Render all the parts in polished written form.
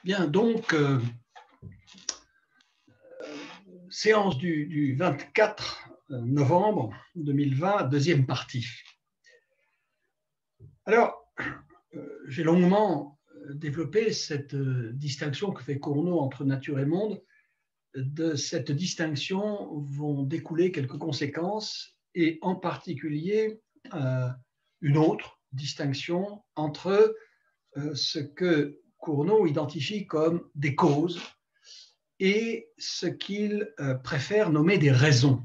Bien, donc, séance du 24 novembre 2020, deuxième partie. Alors, j'ai longuement développé cette distinction que fait Cournot entre nature et monde. De cette distinction vont découler quelques conséquences, et en particulier une autre distinction entre ce que Cournot identifie comme des causes et ce qu'il préfère nommer des raisons.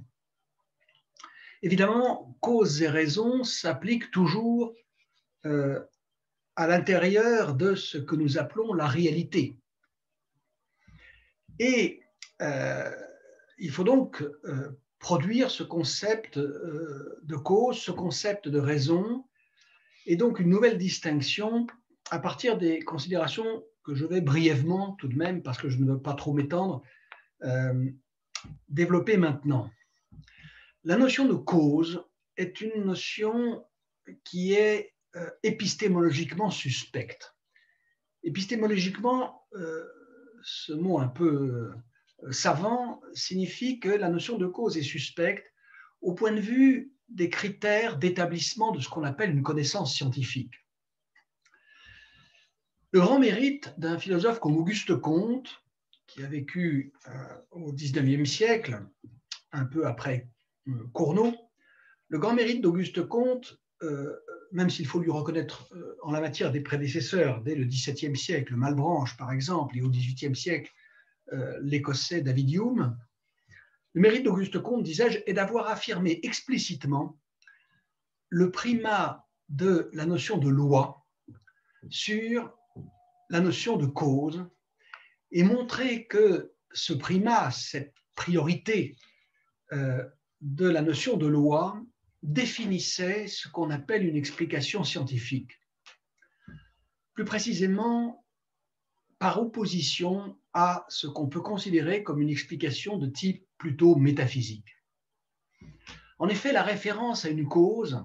Évidemment, causes et raisons s'appliquent toujours à l'intérieur de ce que nous appelons la réalité. Et il faut donc produire ce concept de cause, ce concept de raison, et donc une nouvelle distinction à partir des considérations que je vais brièvement, tout de même, parce que je ne veux pas trop m'étendre, développer maintenant. La notion de cause est une notion qui est épistémologiquement suspecte. Épistémologiquement, ce mot un peu savant signifie que la notion de cause est suspecte au point de vue des critères d'établissement de ce qu'on appelle une connaissance scientifique. Le grand mérite d'un philosophe comme Auguste Comte, qui a vécu au XIXe siècle, un peu après Cournot, le grand mérite d'Auguste Comte, même s'il faut lui reconnaître en la matière des prédécesseurs, dès le XVIIe siècle, Malebranche par exemple, et au XVIIIe siècle, l'Écossais David Hume, le mérite d'Auguste Comte, disais-je, est d'avoir affirmé explicitement le primat de la notion de loi sur la notion de cause, et montrer que ce primat, cette priorité de la notion de loi définissait ce qu'on appelle une explication scientifique. Plus précisément, par opposition à ce qu'on peut considérer comme une explication de type plutôt métaphysique. En effet, la référence à une cause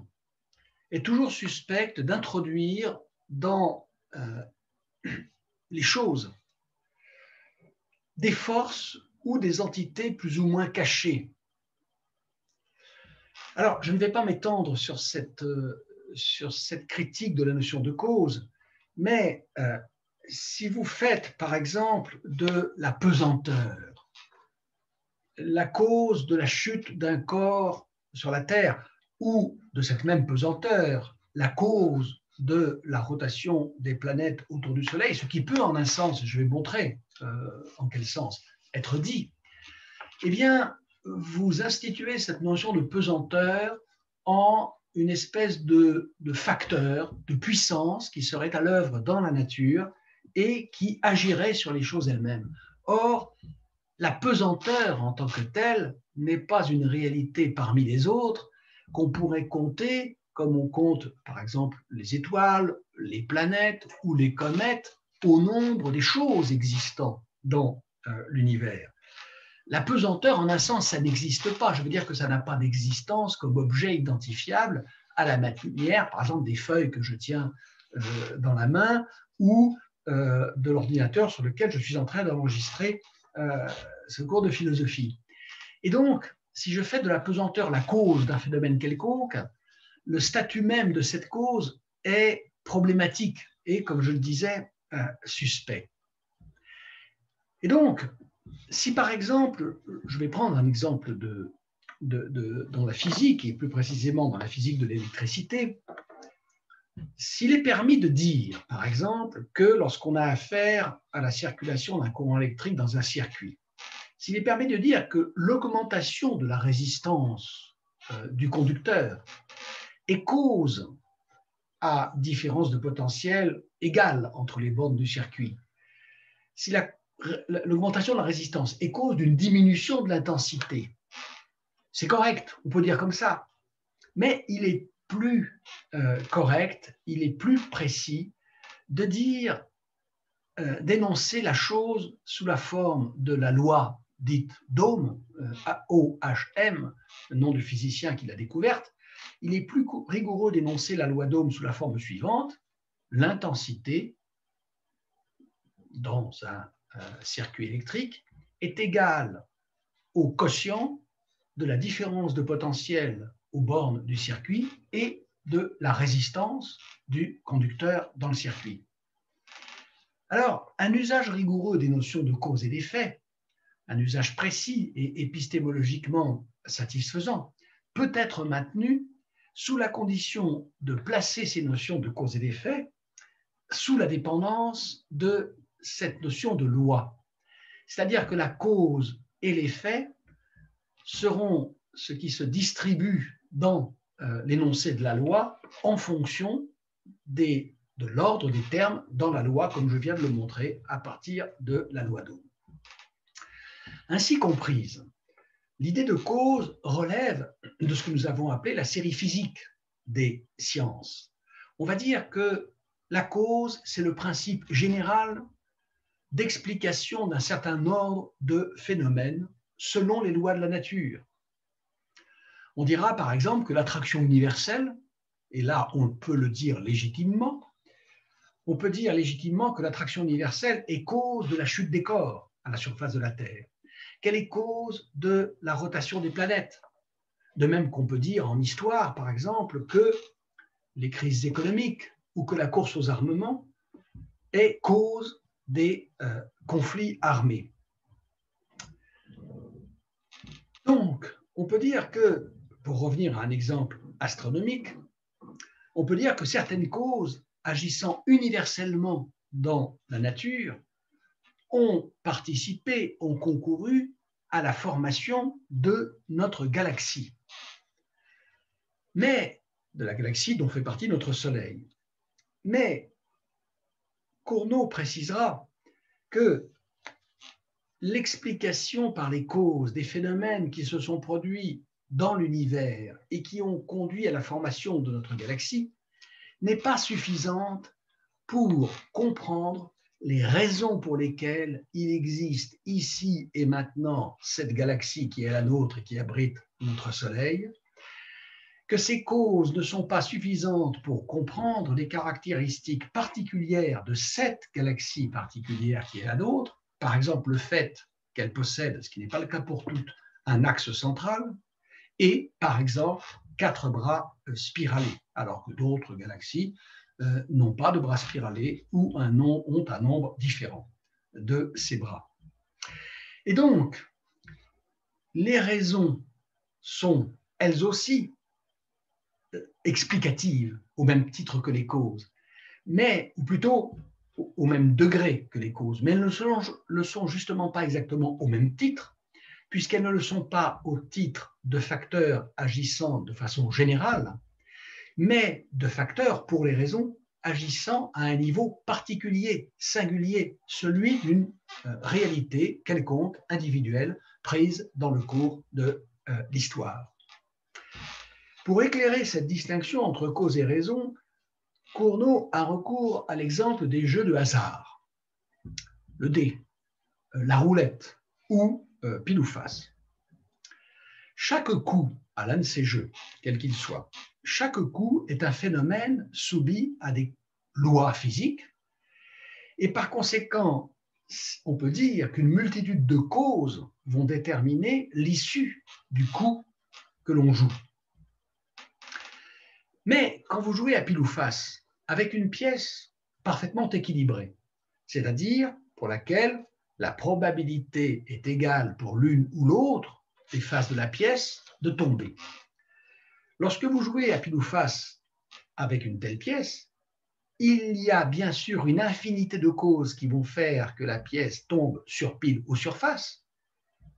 est toujours suspecte d'introduire dans les choses des forces ou des entités plus ou moins cachées. Alors, je ne vais pas m'étendre sur cette critique de la notion de cause, mais si vous faites, par exemple, de la pesanteur, la cause de la chute d'un corps sur la Terre, ou de cette même pesanteur, la cause de la rotation des planètes autour du Soleil, ce qui peut, en un sens, je vais montrer en quel sens, être dit, eh bien, vous instituez cette notion de pesanteur en une espèce de facteur, de puissance qui serait à l'œuvre dans la nature et qui agirait sur les choses elles-mêmes. Or, la pesanteur en tant que telle n'est pas une réalité parmi les autres qu'on pourrait compter comme on compte, par exemple, les étoiles, les planètes ou les comètes au nombre des choses existant dans l'univers. La pesanteur, en un sens, ça n'existe pas. Je veux dire que ça n'a pas d'existence comme objet identifiable à la manière, par exemple, des feuilles que je tiens dans la main ou de l'ordinateur sur lequel je suis en train d'enregistrer ce cours de philosophie. Et donc, si je fais de la pesanteur la cause d'un phénomène quelconque, le statut même de cette cause est problématique et, comme je le disais, suspect. Et donc, si par exemple, je vais prendre un exemple dans la physique, et plus précisément dans la physique de l'électricité, s'il est permis de dire, par exemple, que lorsqu'on a affaire à la circulation d'un courant électrique dans un circuit, s'il est permis de dire que l'augmentation de la résistance du conducteur est cause à différence de potentiel égale entre les bornes du circuit, si l'augmentation de la résistance est cause d'une diminution de l'intensité, c'est correct, on peut dire comme ça, mais il est plus correct, il est plus précis de dire, d'énoncer la chose sous la forme de la loi dite d'Ohm, OHM, le nom du physicien qui l'a découverte. Il est plus rigoureux d'énoncer la loi d'Ohm sous la forme suivante: l'intensité dans un circuit électrique est égal au quotient de la différence de potentiel aux bornes du circuit et de la résistance du conducteur dans le circuit. Alors, un usage rigoureux des notions de cause et d'effet, un usage précis et épistémologiquement satisfaisant, peut être maintenu sous la condition de placer ces notions de cause et d'effet sous la dépendance de cette notion de loi. C'est-à-dire que la cause et l'effet seront ce qui se distribue dans l'énoncé de la loi en fonction de l'ordre des termes dans la loi, comme je viens de le montrer à partir de la loi d'Ohm. Ainsi comprise, l'idée de cause relève de ce que nous avons appelé la série physique des sciences. On va dire que la cause, c'est le principe général d'explication d'un certain ordre de phénomènes selon les lois de la nature. On dira par exemple que l'attraction universelle, et là on peut le dire légitimement, on peut dire légitimement que l'attraction universelle est cause de la chute des corps à la surface de la Terre, qu'elle est cause de la rotation des planètes. De même qu'on peut dire en histoire, par exemple, que les crises économiques ou que la course aux armements est cause des conflits armés. Donc, on peut dire que, pour revenir à un exemple astronomique, on peut dire que certaines causes agissant universellement dans la nature ont participé, ont concouru à la formation de notre galaxie, mais de la galaxie dont fait partie notre Soleil. Mais Cournot précisera que l'explication par les causes des phénomènes qui se sont produits dans l'univers et qui ont conduit à la formation de notre galaxie n'est pas suffisante pour comprendre les raisons pour lesquelles il existe ici et maintenant cette galaxie qui est la nôtre et qui abrite notre Soleil, que ces causes ne sont pas suffisantes pour comprendre les caractéristiques particulières de cette galaxie particulière qui est la nôtre, par exemple le fait qu'elle possède, ce qui n'est pas le cas pour toutes, un axe central, et par exemple 4 bras spiralés, alors que d'autres galaxies n'ont pas de bras spiralés ou ont un nombre différent de ces bras. Et donc, les raisons sont elles aussi explicatives au même titre que les causes, mais, ou plutôt au même degré que les causes, mais elles ne le sont justement pas exactement au même titre, puisqu'elles ne le sont pas au titre de facteurs agissant de façon générale, mais de facteurs pour les raisons agissant à un niveau particulier, singulier, celui d'une réalité quelconque, individuelle, prise dans le cours de l'histoire. Pour éclairer cette distinction entre cause et raison, Cournot a recours à l'exemple des jeux de hasard, le dé, la roulette ou pile ou face. Chaque coup à l'un de ces jeux, quel qu'il soit, chaque coup est un phénomène soumis à des lois physiques et par conséquent, on peut dire qu'une multitude de causes vont déterminer l'issue du coup que l'on joue. Mais quand vous jouez à pile ou face avec une pièce parfaitement équilibrée, c'est-à-dire pour laquelle la probabilité est égale pour l'une ou l'autre des faces de la pièce de tomber. Lorsque vous jouez à pile ou face avec une telle pièce, il y a bien sûr une infinité de causes qui vont faire que la pièce tombe sur pile ou sur face,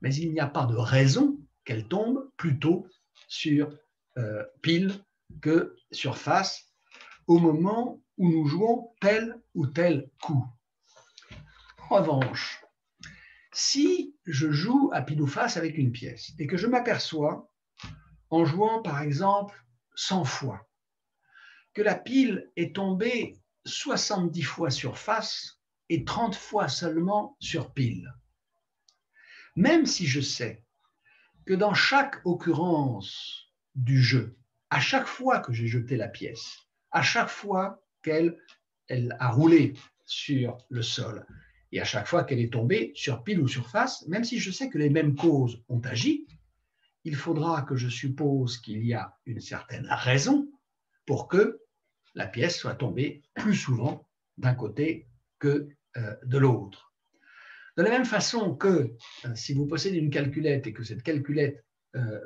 mais il n'y a pas de raison qu'elle tombe plutôt sur pile que sur face au moment où nous jouons tel ou tel coup. En revanche, si je joue à pile ou face avec une pièce et que je m'aperçois, en jouant par exemple 100 fois, que la pile est tombée 70 fois sur face et 30 fois seulement sur pile, même si je sais que dans chaque occurrence du jeu, à chaque fois que j'ai jeté la pièce, à chaque fois qu'elle a roulé sur le sol, Et à chaque fois qu'elle est tombée sur pile ou sur face, même si je sais que les mêmes causes ont agi, il faudra que je suppose qu'il y a une certaine raison pour que la pièce soit tombée plus souvent d'un côté que de l'autre. De la même façon que si vous possédez une calculette et que cette calculette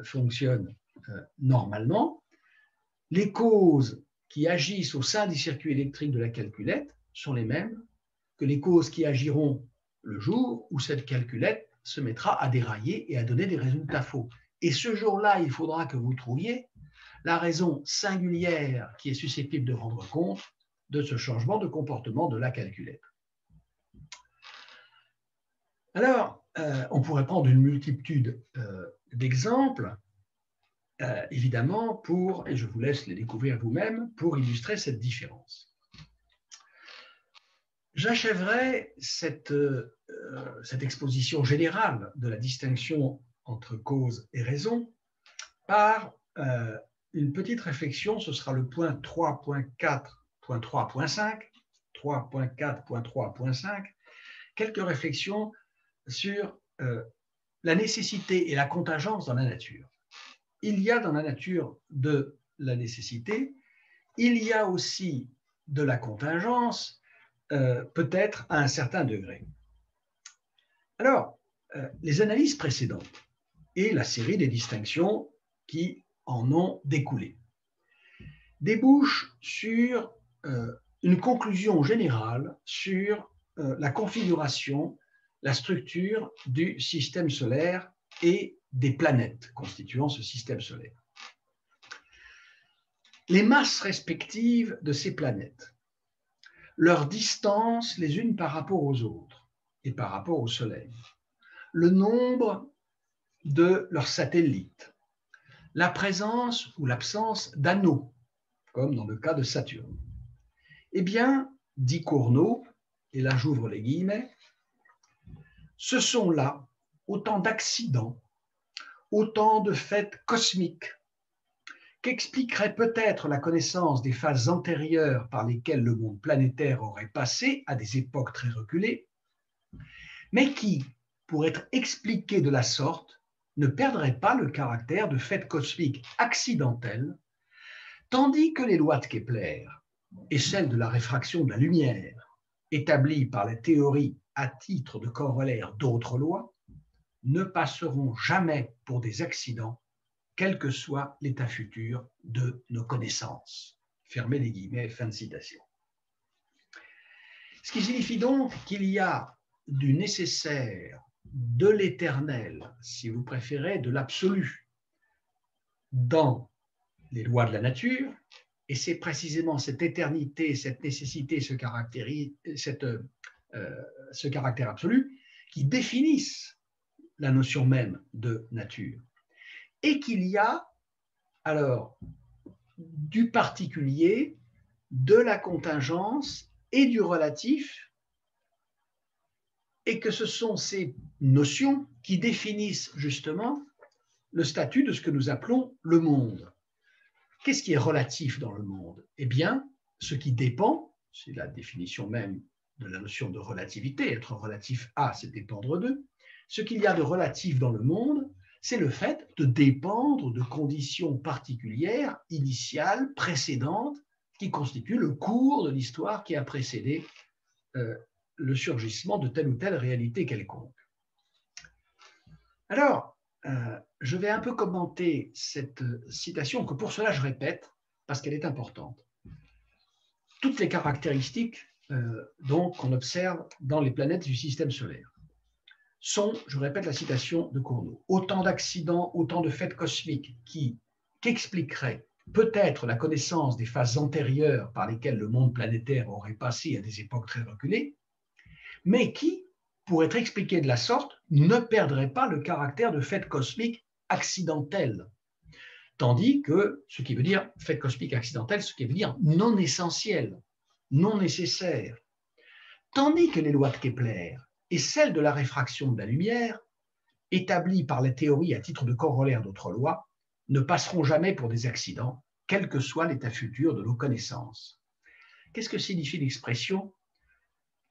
fonctionne normalement, les causes qui agissent au sein des circuits électriques de la calculette sont les mêmes que les causes qui agiront le jour où cette calculette se mettra à dérailler et à donner des résultats faux. Et ce jour-là, il faudra que vous trouviez la raison singulière qui est susceptible de rendre compte de ce changement de comportement de la calculette. Alors, on pourrait prendre une multitude d'exemples, évidemment, et je vous laisse les découvrir vous-même, pour illustrer cette différence. J'achèverai cette exposition générale de la distinction entre cause et raison par une petite réflexion, ce sera le point 3.4.3.5, 3.4.3.5, quelques réflexions sur la nécessité et la contingence dans la nature. Il y a dans la nature de la nécessité, il y a aussi de la contingence, peut-être à un certain degré. Alors, les analyses précédentes et la série des distinctions qui en ont découlé débouchent sur une conclusion générale sur la configuration, la structure du système solaire et des planètes constituant ce système solaire. Les masses respectives de ces planètes, leur distance les unes par rapport aux autres et par rapport au Soleil, le nombre de leurs satellites, la présence ou l'absence d'anneaux, comme dans le cas de Saturne. Eh bien, dit Cournot, et là j'ouvre les guillemets, ce sont là autant d'accidents, autant de faits cosmiques qu'expliquerait peut-être la connaissance des phases antérieures par lesquelles le monde planétaire aurait passé à des époques très reculées, mais qui, pour être expliqués de la sorte, ne perdraient pas le caractère de faits cosmiques accidentels, tandis que les lois de Kepler et celles de la réfraction de la lumière, établies par la théorie à titre de corollaire d'autres lois, ne passeront jamais pour des accidents, quel que soit l'état futur de nos connaissances. Fermez les guillemets, fin de citation. Ce qui signifie donc qu'il y a du nécessaire, de l'éternel, si vous préférez, de l'absolu, dans les lois de la nature, et c'est précisément cette éternité, cette nécessité, ce caractère absolu qui définissent la notion même de nature. Et qu'il y a alors du particulier, de la contingence et du relatif, et que ce sont ces notions qui définissent justement le statut de ce que nous appelons le monde. Qu'est-ce qui est relatif dans le monde? Eh bien, ce qui dépend, c'est la définition même de la notion de relativité, être relatif à, c'est dépendre d'eux. Ce qu'il y a de relatif dans le monde, c'est le fait de dépendre de conditions particulières, initiales, précédentes, qui constituent le cours de l'histoire qui a précédé le surgissement de telle ou telle réalité quelconque. Alors, je vais un peu commenter cette citation, que pour cela je répète, parce qu'elle est importante. Toutes les caractéristiques donc qu'on observe dans les planètes du système solaire sont, je répète la citation de Cournot, autant d'accidents, autant de faits cosmiques qui expliqueraient peut-être la connaissance des phases antérieures par lesquelles le monde planétaire aurait passé à des époques très reculées, mais qui, pour être expliqués de la sorte, ne perdraient pas le caractère de faits cosmiques accidentels. Tandis que, ce qui veut dire fait cosmique accidentel, ce qui veut dire non essentiel, non nécessaire. Tandis que les lois de Kepler et celles de la réfraction de la lumière, établies par la théorie à titre de corollaire d'autres lois, ne passeront jamais pour des accidents, quel que soit l'état futur de nos connaissances. Qu'est-ce que signifie l'expression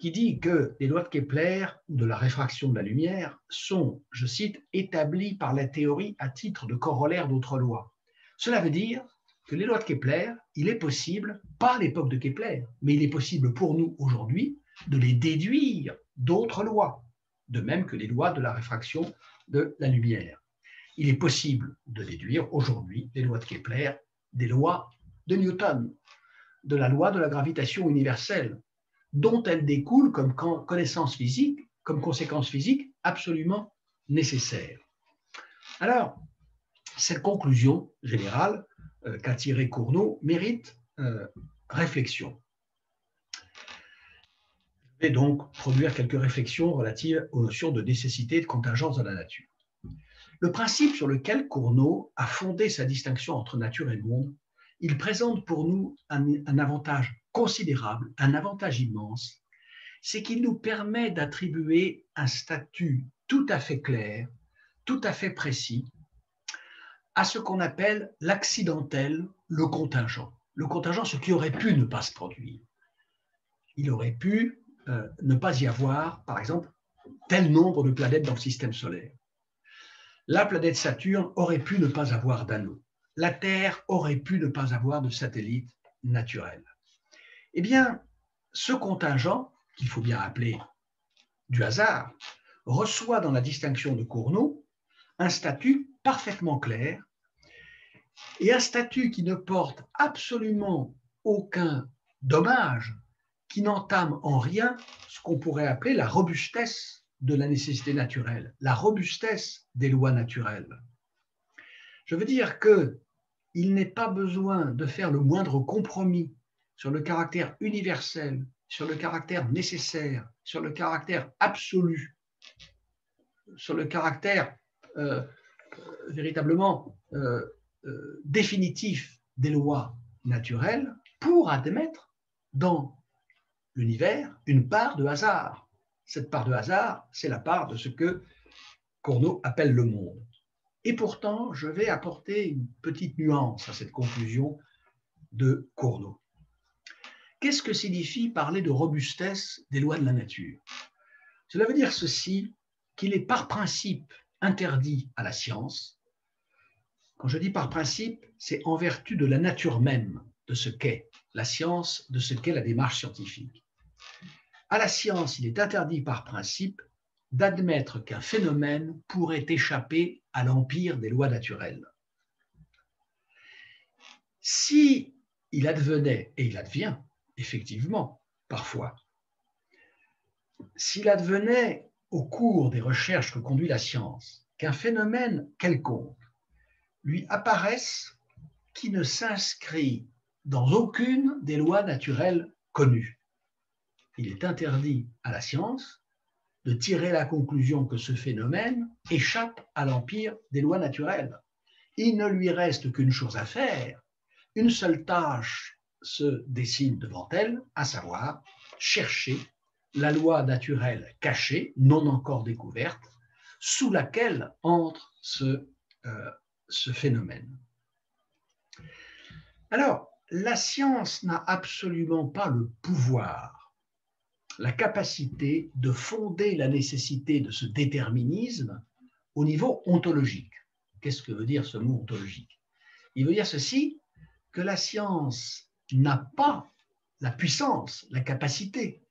qui dit que les lois de Kepler ou de la réfraction de la lumière sont, je cite, établies par la théorie à titre de corollaire d'autres lois. Cela veut dire que les lois de Kepler, il est possible, pas à l'époque de Kepler, mais il est possible pour nous aujourd'hui de les déduire d'autres lois, de même que les lois de la réfraction de la lumière. Il est possible de déduire aujourd'hui les lois de Kepler des lois de Newton, de la loi de la gravitation universelle, dont elles découlent comme connaissance physique, comme conséquence physique absolument nécessaire. Alors, cette conclusion générale qu'a tirée Cournot mérite réflexion. Je vais donc produire quelques réflexions relatives aux notions de nécessité et de contingence de la nature. Le principe sur lequel Cournot a fondé sa distinction entre nature et monde, il présente pour nous un avantage considérable, un avantage immense, c'est qu'il nous permet d'attribuer un statut tout à fait clair, tout à fait précis, à ce qu'on appelle l'accidentel, le contingent. Le contingent, ce qui aurait pu ne pas se produire. Il aurait pu ne pas y avoir, par exemple, tel nombre de planètes dans le système solaire. La planète Saturne aurait pu ne pas avoir d'anneau. La Terre aurait pu ne pas avoir de satellite naturel. Eh bien, ce contingent, qu'il faut bien appeler du hasard, reçoit dans la distinction de Cournot un statut parfaitement clair et un statut qui ne porte absolument aucun dommage, qui n'entame en rien ce qu'on pourrait appeler la robustesse de la nécessité naturelle, la robustesse des lois naturelles. Je veux dire qu'il n'est pas besoin de faire le moindre compromis sur le caractère universel, sur le caractère nécessaire, sur le caractère absolu, sur le caractère véritablement définitif des lois naturelles pour admettre dans l'univers une part de hasard. Cette part de hasard, c'est la part de ce que Cournot appelle le monde. Et pourtant, je vais apporter une petite nuance à cette conclusion de Cournot. Qu'est-ce que signifie parler de robustesse des lois de la nature? Cela veut dire ceci, qu'il est par principe interdit à la science. Quand je dis par principe, c'est en vertu de la nature même de ce qu'est la science, de ce qu'est la démarche scientifique. À la science, il est interdit par principe d'admettre qu'un phénomène pourrait échapper à l'empire des lois naturelles. Si il advenait, et il advient effectivement parfois, s'il advenait au cours des recherches que conduit la science qu'un phénomène quelconque lui apparaisse qui ne s'inscrit dans aucune des lois naturelles connues, il est interdit à la science de tirer la conclusion que ce phénomène échappe à l'empire des lois naturelles. Il ne lui reste qu'une chose à faire, une seule tâche se dessine devant elle, à savoir chercher la loi naturelle cachée, non encore découverte, sous laquelle entre ce phénomène. Alors, la science n'a absolument pas le pouvoir, la capacité de fonder la nécessité de ce déterminisme au niveau ontologique. Qu'est-ce que veut dire ce mot ontologique? Il veut dire ceci, que la science n'a pas la puissance, la capacité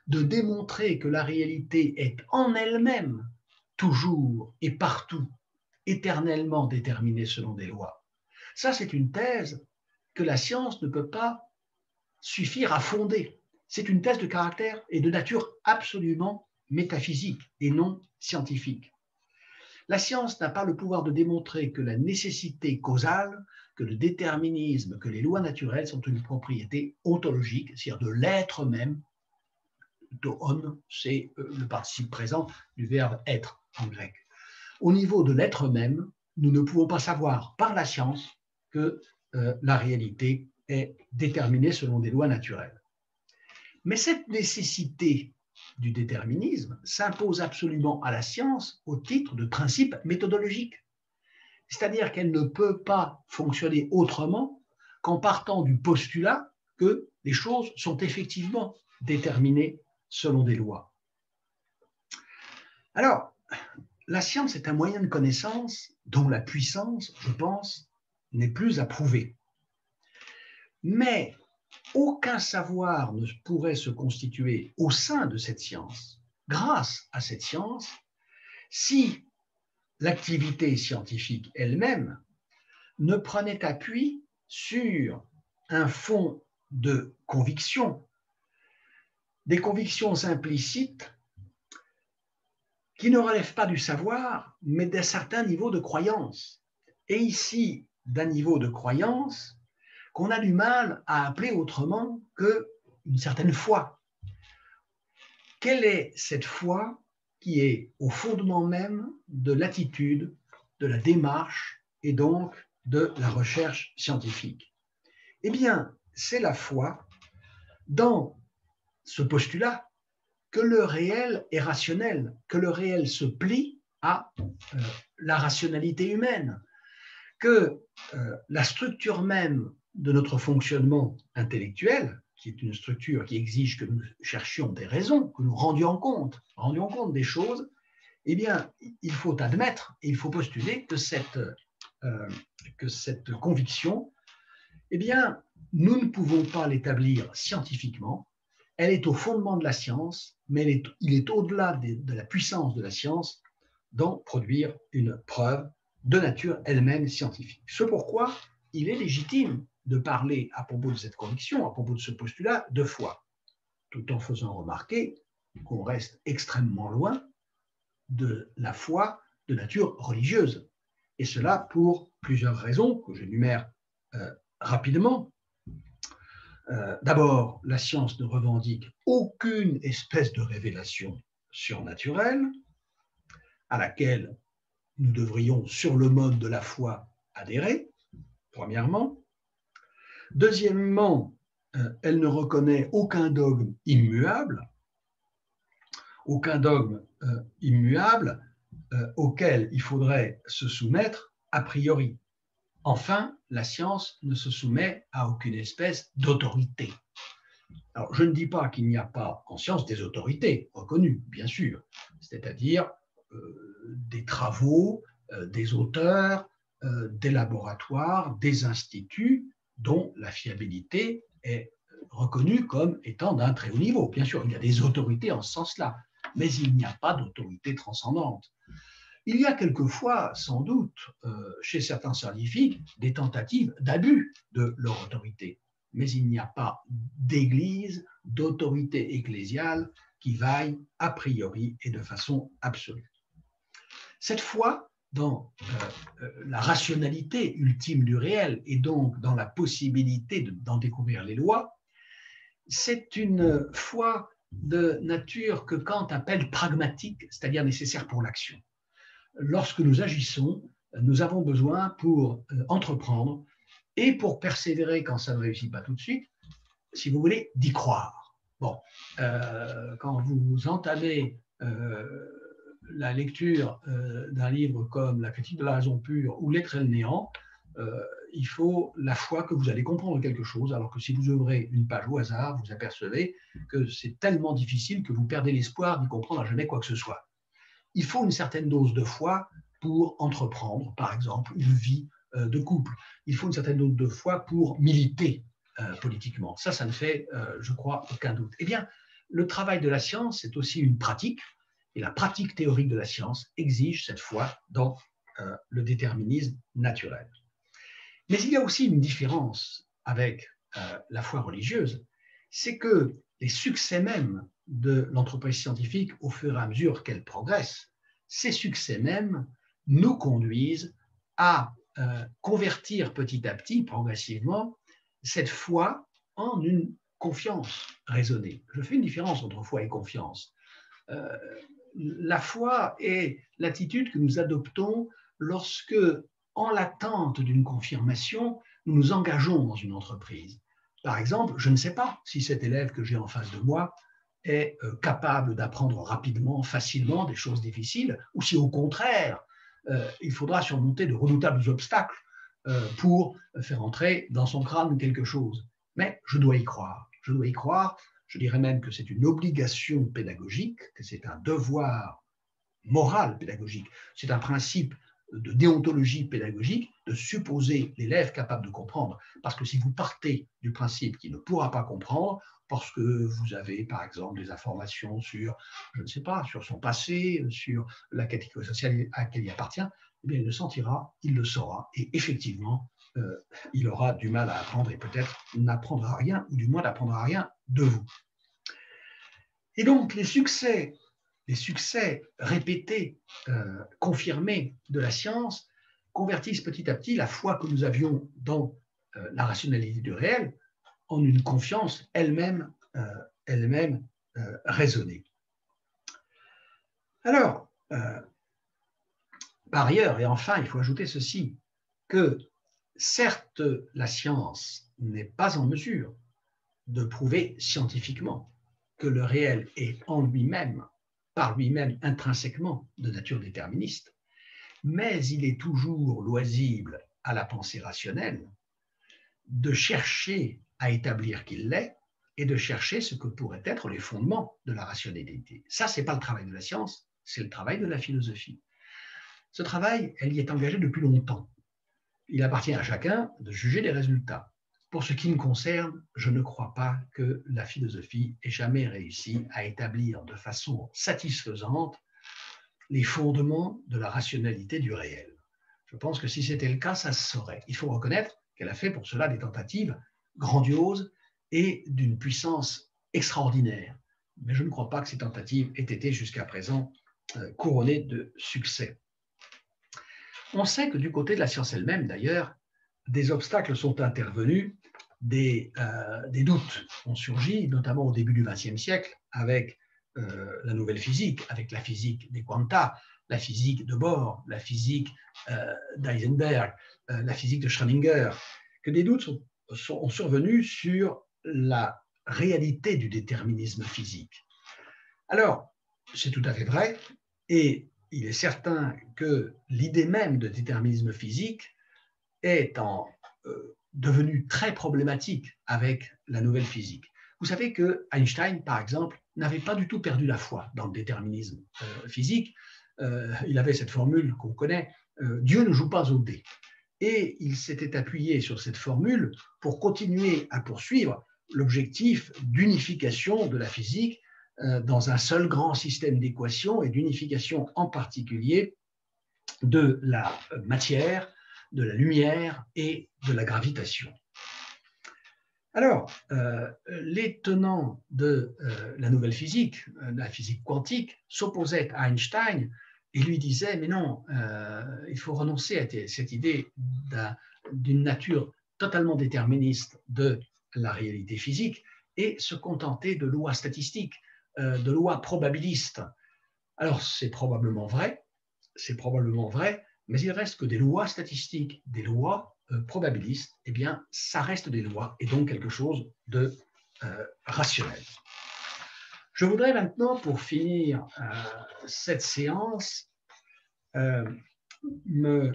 de démontrer que la réalité est en elle-même, toujours et partout, éternellement déterminée selon des lois. Ça, c'est une thèse que la science ne peut pas suffire à fonder. C'est une thèse de caractère et de nature absolument métaphysique et non scientifique. La science n'a pas le pouvoir de démontrer que la nécessité causale, que le déterminisme, que les lois naturelles sont une propriété ontologique, c'est-à-dire de l'être même. Toon, c'est le participe présent du verbe être en grec. Au niveau de l'être même, nous ne pouvons pas savoir par la science que la réalité est déterminée selon des lois naturelles. Mais cette nécessité du déterminisme s'impose absolument à la science au titre de principe méthodologique. C'est-à-dire qu'elle ne peut pas fonctionner autrement qu'en partant du postulat que les choses sont effectivement déterminées selon des lois. Alors, la science est un moyen de connaissance dont la puissance, je pense, n'est plus à prouver. Mais aucun savoir ne pourrait se constituer au sein de cette science, grâce à cette science, si l'activité scientifique elle-même ne prenait appui sur un fond de conviction, des convictions implicites qui ne relèvent pas du savoir, mais d'un certain niveau de croyance. Et ici, d'un niveau de croyance qu'on a du mal à appeler autrement qu'une certaine foi. Quelle est cette foi qui est au fondement même de l'attitude, de la démarche et donc de la recherche scientifique? Eh bien, c'est la foi dans ce postulat que le réel est rationnel, que le réel se plie à la rationalité humaine, que la structure même de notre fonctionnement intellectuel, qui est une structure qui exige que nous cherchions des raisons, que nous rendions compte des choses, eh bien, il faut admettre et il faut postuler que cette conviction, eh bien, nous ne pouvons pas l'établir scientifiquement. Elle est au fondement de la science, mais il est au-delà de la puissance de la science d'en produire une preuve de nature elle-même scientifique. C'est pourquoi il est légitime de parler à propos de cette conviction, à propos de ce postulat, de foi, tout en faisant remarquer qu'on reste extrêmement loin de la foi de nature religieuse. Et cela pour plusieurs raisons que j'énumère rapidement. D'abord, la science ne revendique aucune espèce de révélation surnaturelle à laquelle nous devrions, sur le mode de la foi, adhérer, premièrement. Deuxièmement, elle ne reconnaît aucun dogme immuable auquel il faudrait se soumettre a priori. Enfin, la science ne se soumet à aucune espèce d'autorité. Alors, je ne dis pas qu'il n'y a pas en science des autorités reconnues, bien sûr, c'est-à-dire des travaux, des auteurs, des laboratoires, des instituts dont la fiabilité est reconnue comme étant d'un très haut niveau. Bien sûr, il y a des autorités en ce sens-là, mais il n'y a pas d'autorité transcendante. Il y a quelquefois, sans doute, chez certains scientifiques, des tentatives d'abus de leur autorité, mais il n'y a pas d'église, d'autorité ecclésiale qui vaille a priori et de façon absolue. Cette foi dans la rationalité ultime du réel et donc dans la possibilité d'en découvrir les lois, c'est une foi de nature que Kant appelle pragmatique, c'est-à-dire nécessaire pour l'action. Lorsque nous agissons, nous avons besoin pour entreprendre et pour persévérer quand ça ne réussit pas tout de suite, si vous voulez, d'y croire. Bon, quand vous entamez la lecture d'un livre comme La critique de la raison pure ou L'être et le néant, il faut la foi que vous allez comprendre quelque chose, alors que si vous ouvrez une page au hasard, vous apercevez que c'est tellement difficile que vous perdez l'espoir d'y comprendre à jamais quoi que ce soit. Il faut une certaine dose de foi pour entreprendre, par exemple, une vie de couple. Il faut une certaine dose de foi pour militer politiquement. Ça ne fait, je crois, aucun doute. Eh bien, le travail de la science, c'est aussi une pratique, et la pratique théorique de la science exige cette foi dans le déterminisme naturel. Mais il y a aussi une différence avec la foi religieuse, c'est que les succès même de l'entreprise scientifique, au fur et à mesure qu'elle progresse, ces succès même nous conduisent à convertir petit à petit, progressivement, cette foi en une confiance raisonnée. Je fais une différence entre foi et confiance. La foi est l'attitude que nous adoptons lorsque, en l'attente d'une confirmation, nous nous engageons dans une entreprise. Par exemple, je ne sais pas si cet élève que j'ai en face de moi est capable d'apprendre rapidement, facilement des choses difficiles, ou si au contraire, il faudra surmonter de redoutables obstacles pour faire entrer dans son crâne quelque chose. Mais je dois y croire. Je dois y croire. je dirais même que c'est une obligation pédagogique, que c'est un devoir moral pédagogique, c'est un principe de déontologie pédagogique de supposer l'élève capable de comprendre. Parce que si vous partez du principe qu'il ne pourra pas comprendre, parce que vous avez, par exemple, des informations sur, je ne sais pas, sur son passé, sur la catégorie sociale à laquelle il appartient, eh bien, il le sentira, il le saura, et effectivement, il aura du mal à apprendre et peut-être n'apprendra rien, ou du moins n'apprendra rien de vous. Et donc, les succès répétés, confirmés de la science convertissent petit à petit la foi que nous avions dans la rationalité du réel en une confiance elle-même raisonnée. Alors, par ailleurs, et enfin, il faut ajouter ceci, que certes, la science n'est pas en mesure de prouver scientifiquement que le réel est en lui-même, par lui-même intrinsèquement de nature déterministe, mais il est toujours loisible à la pensée rationnelle de chercher à établir qu'il l'est et de chercher ce que pourraient être les fondements de la rationalité. Ça, ce n'est pas le travail de la science, c'est le travail de la philosophie. Ce travail, elle y est engagée depuis longtemps. Il appartient à chacun de juger les résultats. Pour ce qui me concerne, je ne crois pas que la philosophie ait jamais réussi à établir de façon satisfaisante les fondements de la rationalité du réel. Je pense que si c'était le cas, ça se saurait. Il faut reconnaître qu'elle a fait pour cela des tentatives grandioses et d'une puissance extraordinaire. Mais je ne crois pas que ces tentatives aient été jusqu'à présent couronnées de succès. On sait que du côté de la science elle-même, d'ailleurs, des obstacles sont intervenus, des doutes ont surgi, notamment au début du XXe siècle, avec la nouvelle physique, avec la physique des quanta, la physique de Bohr, la physique d'Heisenberg, la physique de Schrödinger, que des doutes ont survenu sur la réalité du déterminisme physique. Alors, c'est tout à fait vrai, et il est certain que l'idée même de déterminisme physique est devenue très problématique avec la nouvelle physique. Vous savez que Einstein, par exemple, n'avait pas du tout perdu la foi dans le déterminisme physique. Il avait cette formule qu'on connaît, Dieu ne joue pas au dé. Et il s'était appuyé sur cette formule pour continuer à poursuivre l'objectif d'unification de la physique dans un seul grand système d'équations et d'unification en particulier de la matière, de la lumière et de la gravitation. Alors, les tenants de la nouvelle physique, la physique quantique, s'opposaient à Einstein et lui disaient « mais non, il faut renoncer à cette idée d'une nature totalement déterministe de la réalité physique et se contenter de lois statistiques, de lois probabilistes. » Alors, c'est probablement vrai, mais il reste que des lois statistiques, des lois probabilistes, eh bien, ça reste des lois et donc quelque chose de rationnel. Je voudrais maintenant, pour finir cette séance, me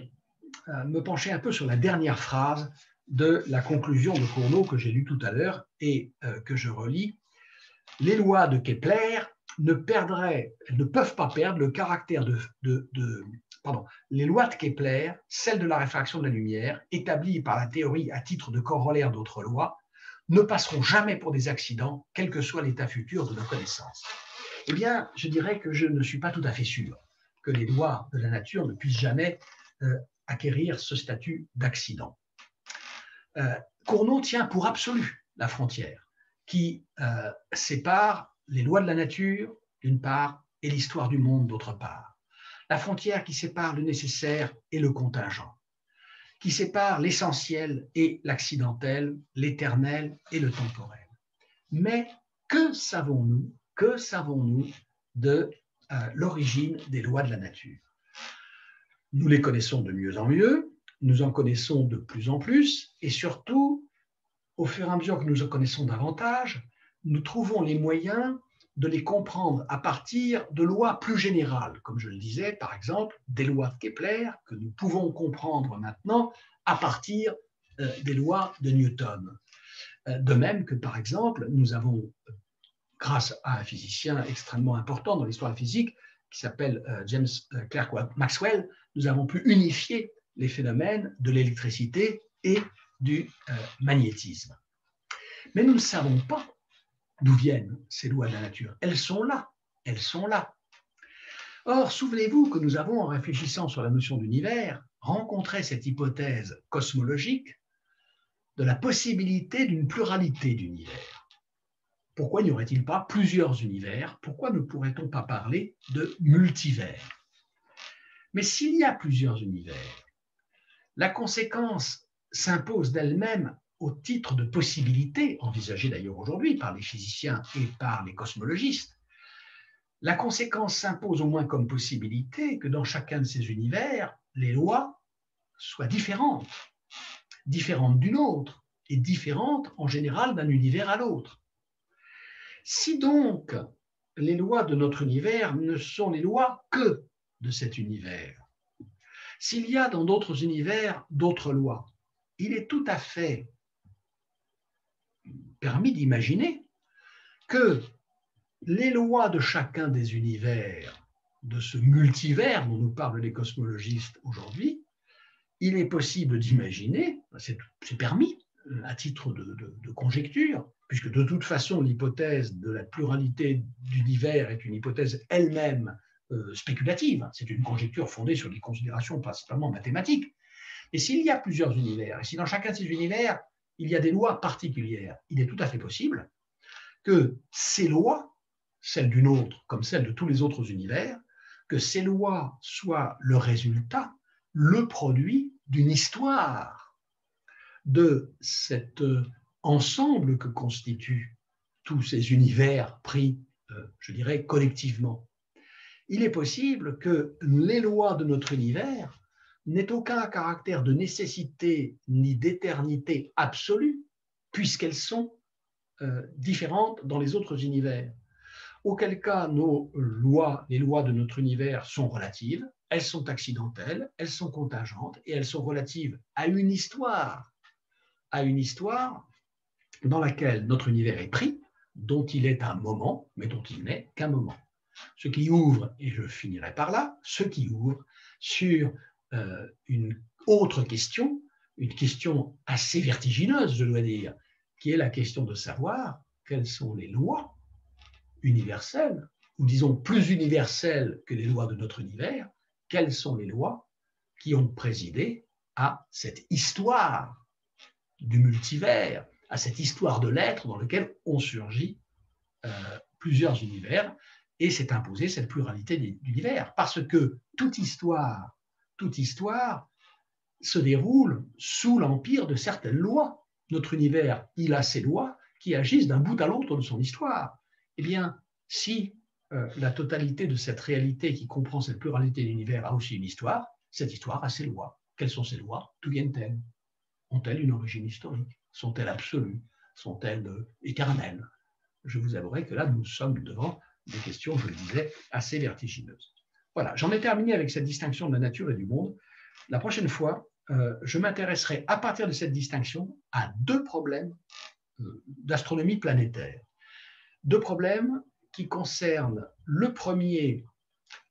pencher un peu sur la dernière phrase de la conclusion de Cournot que j'ai lue tout à l'heure et que je relis. Les lois de Kepler ne peuvent pas perdre le caractère les lois de Kepler, celles de la réfraction de la lumière, établies par la théorie à titre de corollaire d'autres lois, ne passeront jamais pour des accidents, quel que soit l'état futur de nos connaissances. Eh bien, je dirais que je ne suis pas tout à fait sûr que les lois de la nature ne puissent jamais acquérir ce statut d'accident. Cournot tient pour absolue la frontière qui sépare les lois de la nature, d'une part, et l'histoire du monde, d'autre part. La frontière qui sépare le nécessaire et le contingent, qui sépare l'essentiel et l'accidentel, l'éternel et le temporel. Mais que savons-nous de l'origine des lois de la nature? Nous les connaissons de mieux en mieux, nous en connaissons de plus en plus, et surtout, au fur et à mesure que nous en connaissons davantage, nous trouvons les moyens de les comprendre à partir de lois plus générales, comme je le disais, par exemple, des lois de Kepler, que nous pouvons comprendre maintenant à partir des lois de Newton. De même que, par exemple, nous avons grâce à un physicien extrêmement important dans l'histoire de la physique qui s'appelle James Clerk Maxwell, nous avons pu unifier les phénomènes de l'électricité et du magnétisme. Mais nous ne savons pas d'où viennent ces lois de la nature. Elles sont là, elles sont là. Or, souvenez-vous que nous avons, en réfléchissant sur la notion d'univers, rencontré cette hypothèse cosmologique de la possibilité d'une pluralité d'univers. Pourquoi n'y aurait-il pas plusieurs univers? Pourquoi ne pourrait-on pas parler de multivers? Mais s'il y a plusieurs univers, la conséquence s'impose d'elle-même au titre de possibilité, envisagée d'ailleurs aujourd'hui par les physiciens et par les cosmologistes. La conséquence s'impose au moins comme possibilité que dans chacun de ces univers, les lois soient différentes, différentes d'une autre et différentes en général d'un univers à l'autre. Si donc les lois de notre univers ne sont les lois que de cet univers, s'il y a dans d'autres univers d'autres lois, il est tout à fait permis d'imaginer que les lois de chacun des univers, de ce multivers dont nous parlent les cosmologistes aujourd'hui, il est possible d'imaginer, c'est permis à titre de conjecture, puisque de toute façon l'hypothèse de la pluralité d'univers est une hypothèse elle-même spéculative, c'est une conjecture fondée sur des considérations principalement mathématiques. Et s'il y a plusieurs univers, et si dans chacun de ces univers, il y a des lois particulières, il est tout à fait possible que ces lois, celles d'une autre comme celles de tous les autres univers, que ces lois soient le résultat, le produit d'une histoire, de cet ensemble que constituent tous ces univers pris, je dirais, collectivement. Il est possible que les lois de notre univers n'aient aucun caractère de nécessité ni d'éternité absolue, puisqu'elles sont différentes dans les autres univers. Auquel cas, nos lois, les lois de notre univers sont relatives, elles sont accidentelles, elles sont contingentes et elles sont relatives à une histoire dans laquelle notre univers est pris, dont il est un moment, mais dont il n'est qu'un moment. Ce qui ouvre, et je finirai par là, ce qui ouvre sur une autre question, une question assez vertigineuse, je dois dire, qui est la question de savoir quelles sont les lois universelles, ou disons plus universelles que les lois de notre univers, quelles sont les lois qui ont présidé à cette histoire du multivers, à cette histoire de l'être dans lequel ont surgi plusieurs univers, et s'est imposée cette pluralité d'univers, parce que toute histoire se déroule sous l'empire de certaines lois. Notre univers, il a ses lois qui agissent d'un bout à l'autre de son histoire. Eh bien, si la totalité de cette réalité qui comprend cette pluralité d'univers a aussi une histoire, cette histoire a ses lois. Quelles sont ces lois? D'où viennent-elles? Ont-elles une origine historique? Sont-elles absolues? Sont-elles éternelles? Je vous avouerai que là, nous sommes devant des questions, je le disais, assez vertigineuses. Voilà, j'en ai terminé avec cette distinction de la nature et du monde. La prochaine fois, je m'intéresserai à partir de cette distinction à deux problèmes d'astronomie planétaire. Deux problèmes qui concernent le premier,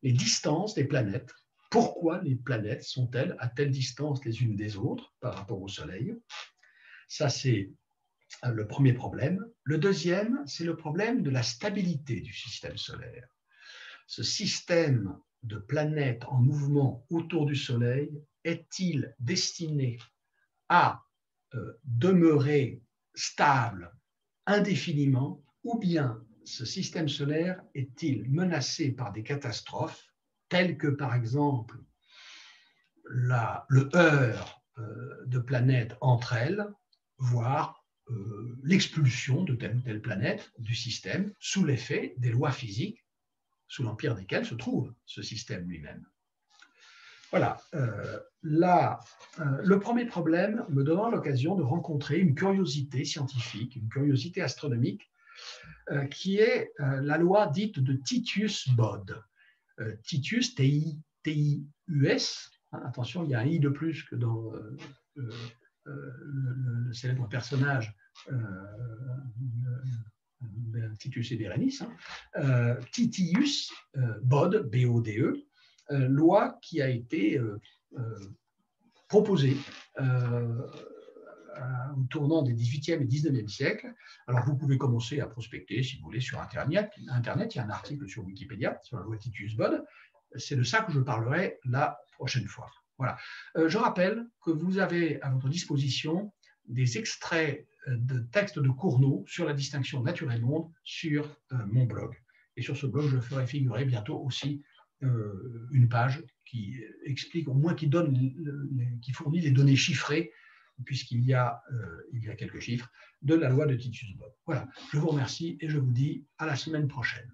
les distances des planètes. Pourquoi les planètes sont-elles à telle distance les unes des autres par rapport au Soleil? Ça, c'est le premier problème. Le deuxième, c'est le problème de la stabilité du système solaire. Ce système de planètes en mouvement autour du Soleil est-il destiné à demeurer stable indéfiniment, ou bien ce système solaire est-il menacé par des catastrophes telles que par exemple le heurt de planètes entre elles, voire l'expulsion de telle ou telle planète du système sous l'effet des lois physiques sous l'empire desquelles se trouve ce système lui-même. Voilà. Le premier problème me donnera l'occasion de rencontrer une curiosité scientifique, une curiosité astronomique, qui est la loi dite de Titius-Bode. Titius, T-I-U-S, attention, il y a un I de plus que dans le célèbre personnage Titus et Bérénice, Titius Bode, B-O-D-E, loi qui a été proposée au tournant des 18e et 19e siècles. Alors, vous pouvez commencer à prospecter, si vous voulez, sur Internet. Il y a un article sur Wikipédia sur la loi Titius-Bode. C'est de ça que je parlerai la prochaine fois. Voilà. Je rappelle que vous avez à votre disposition des extraits de textes de Cournot sur la distinction nature et monde sur mon blog. Et sur ce blog, je ferai figurer bientôt aussi une page qui explique, au moins qui fournit les données chiffrées, puisqu'il y a quelques chiffres, de la loi de Titius-Bode. Voilà, je vous remercie et je vous dis à la semaine prochaine.